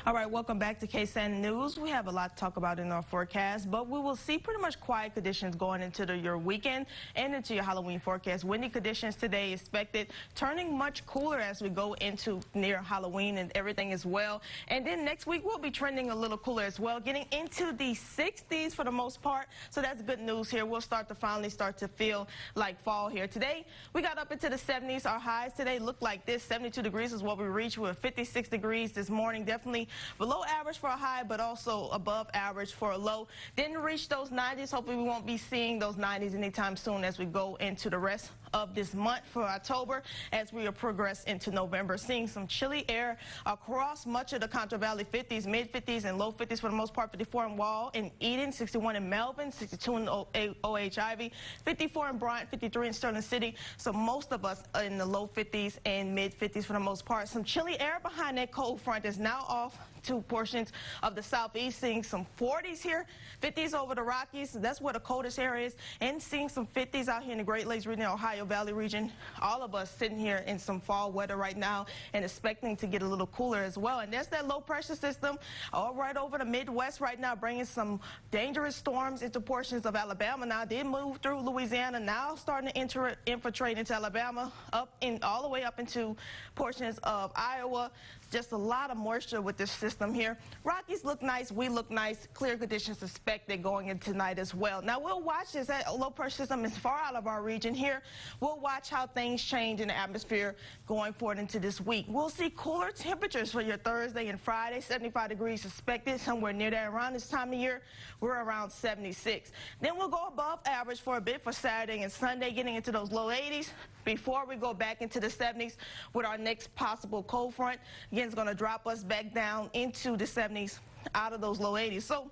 All right, welcome back to KSAN News. We have a lot to talk about in our forecast, but we will see pretty much quiet conditions going into your weekend and into your Halloween forecast. Windy conditions today expected, turning much cooler as we go into near Halloween and everything as well. And then next week we'll be trending a little cooler as well, getting into the 60s for the most part. So that's good news here. We'll finally start to feel like fall here. Today we got up into the 70s. Our highs today look like this. 72 degrees is what we reached. We were 56 degrees this morning. Definitely below average for a high, but also above average for a low. Didn't reach those 90s. Hopefully we won't be seeing those 90s anytime soon as we go into the rest of this month for October as we progress into November. Seeing some chilly air across much of the Concho Valley. 50s, mid 50s and low 50s for the most part. 54 in Wall and Eden, 61 in Melvin, 62 in OH Ivy, 54 in Bryant, 53 in Sterling City. So most of us are in the low 50s and mid 50s for the most part. Some chilly air behind that cold front is now off to portions of the southeast, seeing some 40s here, 50s over the Rockies. That's where the coldest area is, and seeing some 50s out here in the Great Lakes region, Ohio Valley region. All of us sitting here in some fall weather right now and expecting to get a little cooler as well. And there's that low pressure system all right over the Midwest right now, bringing some dangerous storms into portions of Alabama. Now, did move through Louisiana, now starting to infiltrate into Alabama, all the way up into portions of Iowa. Just a lot of moisture with this system here. Rockies look nice, we look nice. Clear conditions expected going into tonight as well. Now we'll watch this. That low pressure system is far out of our region here. We'll watch how things change in the atmosphere going forward into this week. We'll see cooler temperatures for your Thursday and Friday. 75 degrees expected, somewhere near there. Around this time of year, we're around 76. Then we'll go above average for a bit for Saturday and Sunday, getting into those low 80s before we go back into the 70s with our next possible cold front. Again, it's going to drop us back down into the 70s out of those low 80s. So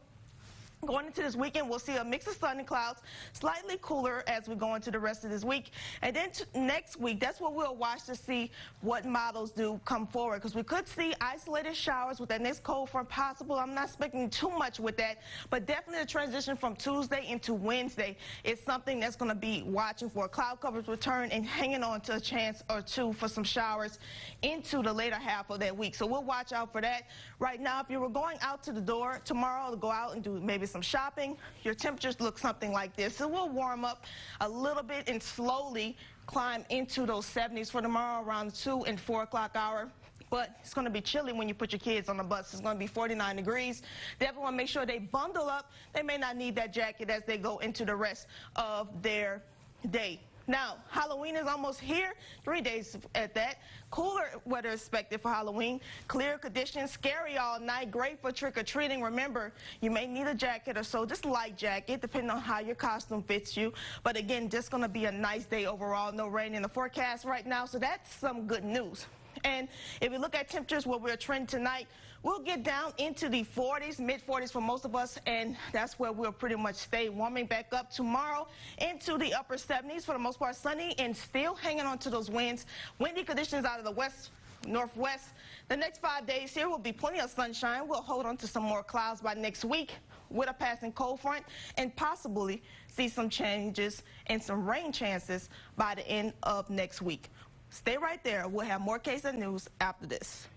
going into this weekend, we'll see a mix of sun and clouds, slightly cooler as we go into the rest of this week. And then next week, that's what we'll watch to see what models do come forward, because we could see isolated showers with that next cold front possible. I'm not expecting too much with that, but definitely the transition from Tuesday into Wednesday is something that's going to be watching for. Cloud coverage return and hanging on to a chance or two for some showers into the later half of that week. So we'll watch out for that. Right now, if you were going out to the door tomorrow to go out and do maybe some shopping, your temperatures look something like this. So we'll warm up a little bit and slowly climb into those 70s for tomorrow around the 2 and 4 o'clock hour. But it's going to be chilly when you put your kids on the bus. It's going to be 49 degrees. Definitely want to make sure they bundle up. They may not need that jacket as they go into the rest of their day. Now, Halloween is almost here, 3 days at that. Cooler weather expected for Halloween. Clear conditions, scary all night, great for trick-or-treating. Remember, you may need a jacket or so, just light jacket, depending on how your costume fits you. But again, just going to be a nice day overall. No rain in the forecast right now, so that's some good news. And if we look at temperatures where we're trending tonight, we'll get down into the 40s, mid-40s for most of us, and that's where we'll pretty much stay, warming back up tomorrow into the upper 70s for the most part. Sunny and still hanging on to those winds. Windy conditions out of the west, northwest. The next 5 days here will be plenty of sunshine. We'll hold on to some more clouds by next week with a passing cold front and possibly see some changes and some rain chances by the end of next week. Stay right there. We'll have more KSAN News after this.